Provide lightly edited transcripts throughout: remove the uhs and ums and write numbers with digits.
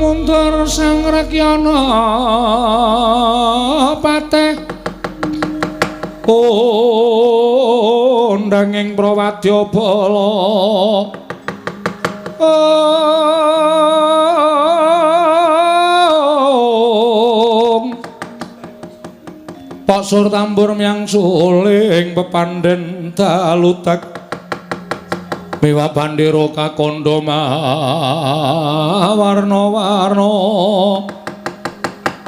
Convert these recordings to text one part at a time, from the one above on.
mundur sang Rekyana pateh ndanging Prawadya Bala Pak Sur tambur miyang suling pepandhen dalutak miwa bandera kakandha warna-warna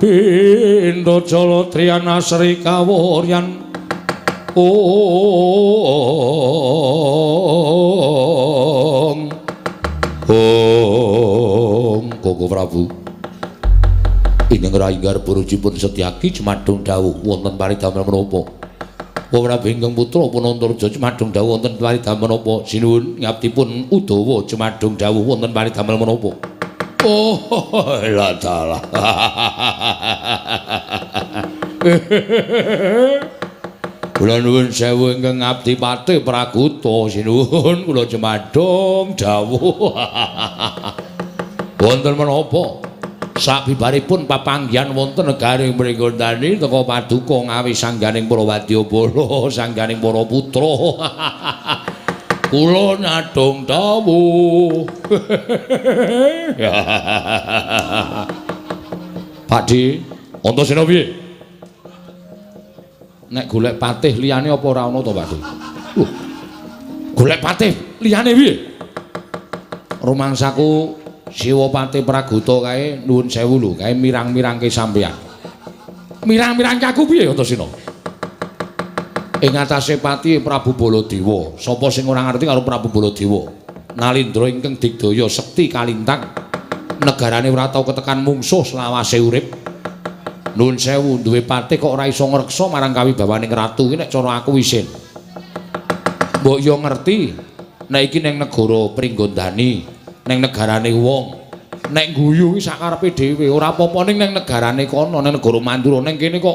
pindha jala triyana sri kawuryan Koko Prabu ingkang rayenggar burujipun Setyaki Cemadung dawuh wonten paridamel menapa Ora Bingkeng putra Punantarja Cemadung dawuh wonten paridamel menapa sinuwun ngabdipun Udawa Cemadung dawuh wonten paridamel menapa Oh la dalah Kula nuwun sewu ingkang ngabdi patih Prakuta sinuwun kula Cemadung dawuh wonten menapa sabibaripun papanggihan wonten negaring Mringondani teka paduka ngawi sangganing para wadyabala sangganing para putra kula nyadong dawuh Pakdi Antasena piye nek golek patih liyane apa ora ana to Pakdi golek patih liyane piye rumangsaku Siwapati Praguta kae nuwun sewu lho kae mirang-mirangke sampeyan. Mirang-mirangke aku piye Antasena? Ing atase pati Prabu Baladewa, sapa sing ora ngerti karo Prabu Baladewa? Nalindra ingkang digdaya sekti kalintang. Negarane ora tau ketekan mungsuh selawase urip. Nuwun sewu duwe pati kok ora iso ngreksa marang kawibawaning ratu iki nek cara aku isin. Mbok yo ngerti nek iki ning negara Pringgondani. Neng negarane wong nek guyu iki sakarepe dhewe ora apa-apa ning negarane kono ning negara Mandura ning kene kok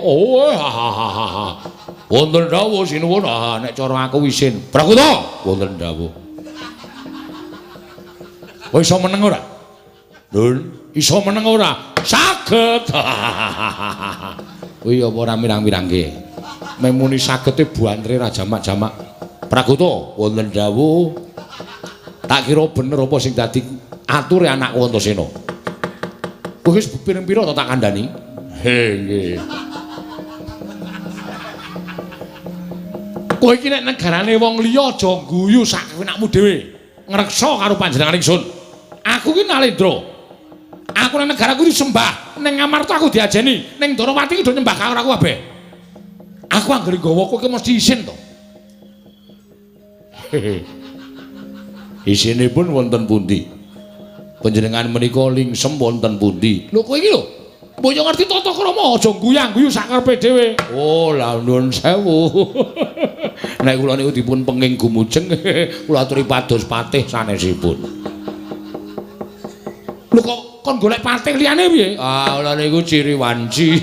wonten dawuh sinuwun nek cara aku isin Prakuta wonten dawuh kowe iso meneng ora Dul iso meneng ora saged kuwi apa ora mirang-mirangke memuni sagete buantre ra jamak-jamak Prakuta wonten dawuh tak kira bener apa sing dadi ature anakku Antasena. Kowe wis pirang-pira to tak kandhani? He nggih. Kowe iki nek negarane wong liya aja guyu sak enakmu dhewe. Ngreksa karo panjenengan ingsun. Aku ki Nalendra. Aku nek negaraku disembah, ning Ngamarta aku diajeni, ning Darawati ki do nyembah karo aku kabeh. Aku anggere nggawa kowe ki mesti isin to. Isinipun wonten pundi? Panjenengan menika lingsem wonten pundi? Lho kowe iki lho. Mbok yo ngerti tata krama aja guyang-guyu sak karepe dhewe. Oh, la nuwun sewu. Nek kula niku dipun penging gumujeng kula aturi pados patih sanesipun. Lho kok kon golek patih liyane piye? Ah, lha niku ciri wanci.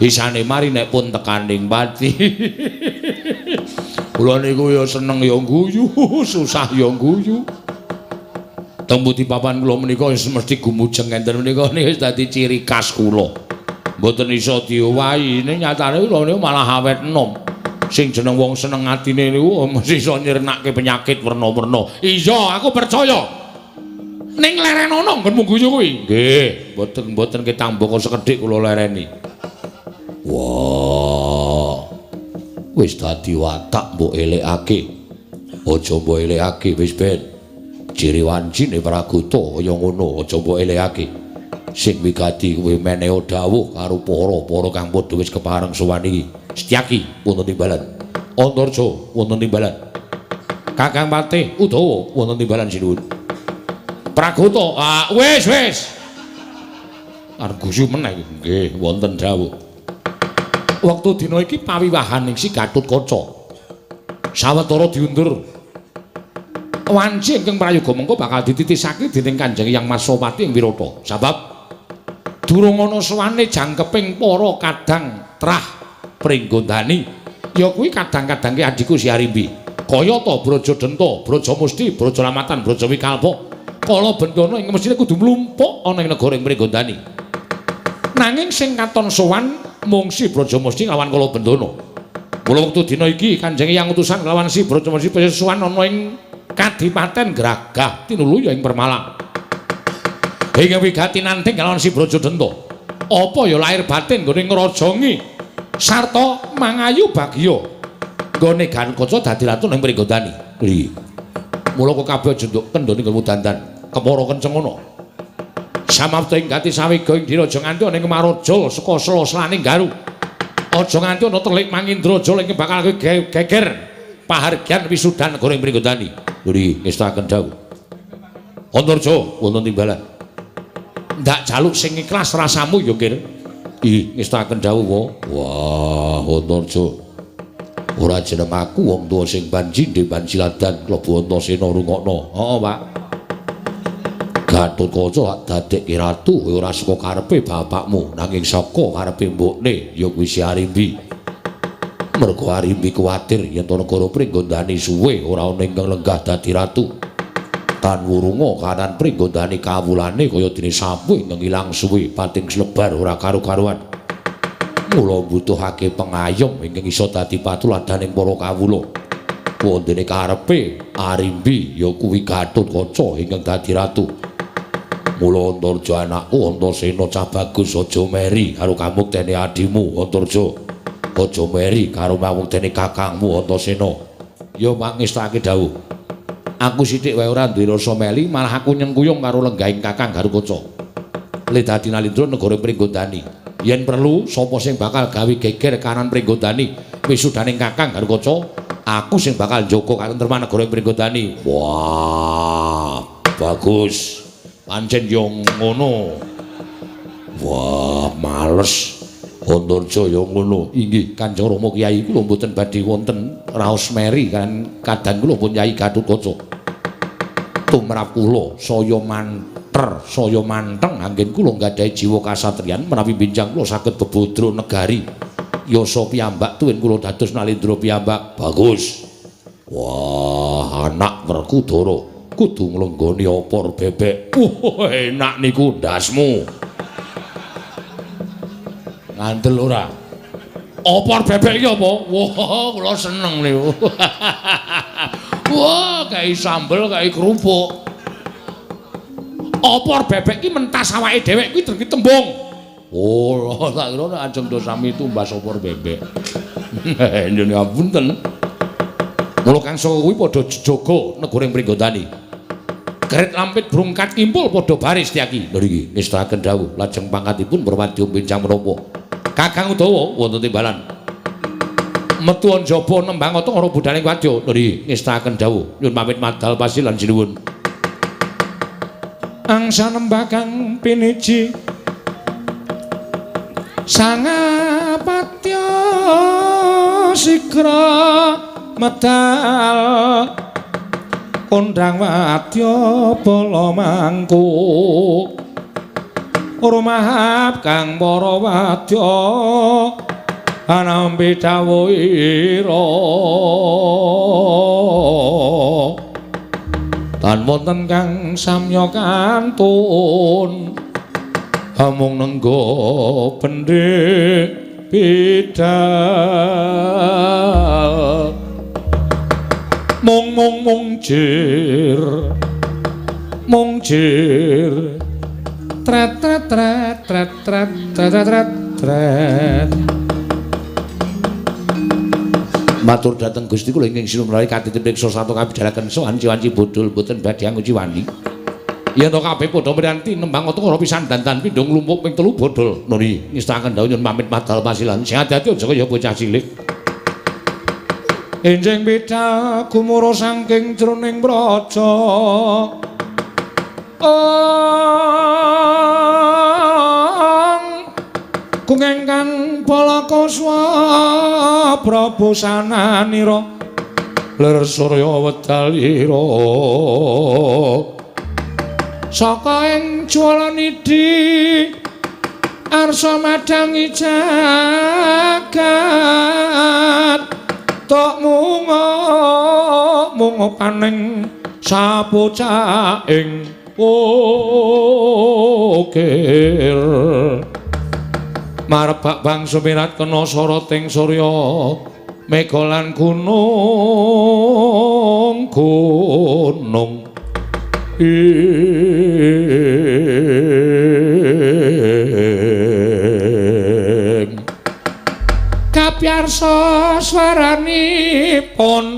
Isane mari nek pun tekaning pati. Kula niku ya seneng ya guyu, susah ya guyu. Teng pundi papan kula menika wis mesti gumujeng enten menika wis dadi ciri khas kula. Mboten iso diowahi, ning nyatane kula niku malah awet enom. Sing jeneng wong seneng atine niku mesti iso nyirnake penyakit werna-werna. Iya, aku percaya. Ning leren ana nggonmu guyu kuwi. Nggih, mboten ketang mboko sekedhik kula lereni. Wah. Wis dadi watak mbok elekake. Aja mbok elekake wis ben. Ciri wancine Praguta kaya ngono, aja mbok elekake. Sing wigati kowe meneha dawuh karo para kang padha wis kepareng sowan iki. Setyaki wonten timbalan. Antarja wonten timbalan. Kakang Patih Udawa wonten timbalan sinuwun. Praguta, wis. Arep guyu meneh nggih wonten dawuh. Waktu dina iki pawiwahan ing si Gatotkaca. Sawetara diundur. Wanci ingkang prayoga mengko bakal dititisake dening Kanjeng Hyang Masopati ing Wirata. Sabab durung ana suwane jangkeping para kadang trah Pringgondani. Ya kuwi kadang-kadangke adhiku si Arimbi. Kaya ta Brajadenta, Brajamusti, Brajalamatan, Brajawikalpa. kala bendana ing mesine kudu mlumpuk ana ing negara Pringgondani. Nanging sing katon sowan mung Si Brajamusti lawan kala bendana. Mula wektu dina iki Kanjeng Hyang utusan lawan Si Brajamusti pesuwan ana ing Kadipaten Gragah tinuluya ing Permalang. Ing wigati nanting lawan Si Brajadanta. Apa ya lahir batin nggone ngrajangi sarta mangayu bagya nggone Gankaca dadi ratu ning Pringgondani. Lhi. Mula kok kabeh aja nduk kendhone nggonmu dandan. Kepara kenceng ngono. Samapta ing gati sawiga ing diraja nganti ana ing Marajal saka sela-selaning garu. Aja nganti ana telik Mangindraja ing bakal geger pahargyan wisudan goreng Pringgondani. Lhi, ngestaken dawuh. Antarja wonten timbalan. Ndak jaluk sing ikhlas rasamu ya, Kir. Ih, ngestaken dawuh. Wah, Antarja. Ora jeneng aku wong tuwa sing banji ndek Banjiladan klebu Antasena rungokno. Heeh, Pak. Gatotkaca dadekke ratu ora saka karepe bapakmu, nanging saka karepe mbokne ya kuwi si Arimbi. Mergo Arimbi kuwatir yen to negara Pringgondani suwe ora ana ingkang lenggah dadi ratu. Tan wurunga kanan Pringgondani kawulane kaya dene sapu ingkang ilang suwe pating slebar ora karo-karuan. Mula mbutuhake pengayom ingkang isa dadi patuladaning para kawula. Wondene karepe Arimbi ya kuwi Gatotkaca ingkang dadi ratu. Mula Antarja anakku Antasena cah bagus aja meri karo kamuktene adimu Antarja. Aja meri karo kamuktene kakangmu Antasena. Ya mangestake dawuh. Aku sithik wae ora duwe rasa meli, malah aku nyengkuyung karo lenggahing kakang Garukaca. Le dadi nalindra negara Pringgondani. Yen perlu sapa sing bakal gawe geger kanan Pringgondani wisudaning kakang Garukaca, aku sing bakal njaga katentreman negara Pringgondani. Wah, bagus. Pancen yo ngono. Wah, males. Antarja yo ngono. Inggih, Kanjeng Rama Kyai kula mboten badhe wonten raos meri kan kadang kula pun Kyai Gatotkaca. Tumrap kula saya saya manteng anggen kula nggadahi jiwa kasatriyan menawi benjang kula saged bebodro negari. Yasa piyambak tuwin kula dados nalindra piyambak. Bagus. Wah, anak Werkudara. Kudu nglenggoni opor bebek. Enak niku ndasmu. Ngandel ora? Opor bebek iki apa? Wah, kula seneng niku. Wah, kae sambel, kae kerupuk. Opor bebek iki mentas awake dhewek kuwi derki tembung. Oh, tak kira ajeng do sami tumbas opor bebek. Njen ngapunten. Mula kang saka kuwi padha jaga negara Pringgondani. Geret lampit brungkat kimpul padha baris tiyaki. Lha niki ngestakaken dawuh lajeng pangkatipun berwadya benjang menapa. Kakang Udawa wonten timbalan. Metu njaba nembang ata ora budhaling wadya. Lha niki ngestakaken dawuh nyuwun pamit madal pasilan sinuwun. Angsa nembagang piniji Sangapatya sigra medal kondang wadya bala mangku rumahap kang para wadya anampi dawuhira tan wonten kang samya kantun amung nenggo pendhik bidal mung jir tret tret tret tret tret tret tret. Matur dhateng Gusti kula ingkang sinumrawi katitip reksa satu kabidalaken sowan ciwanci bodhol boten badhe anguci wani. Yen to kabeh padha miranti nembang ata ora pisan dandan pindho nglumpuk ping 3 bodhol. Nuri ngestaken dawuh nyuwun pamit madal pasilan. Sing ati-ati aja kaya bocah cilik. Enjing beda gumura saking jroning praja. Kungengkan Balakaswa Prabu sananira lir surya wedalira saka ing Jwalanidi arsa madangi jagat tok mungo paning sabocah ing ukir marbak bangsa mirat kena soroting surya mega lan gunung kapyarsa swaranipun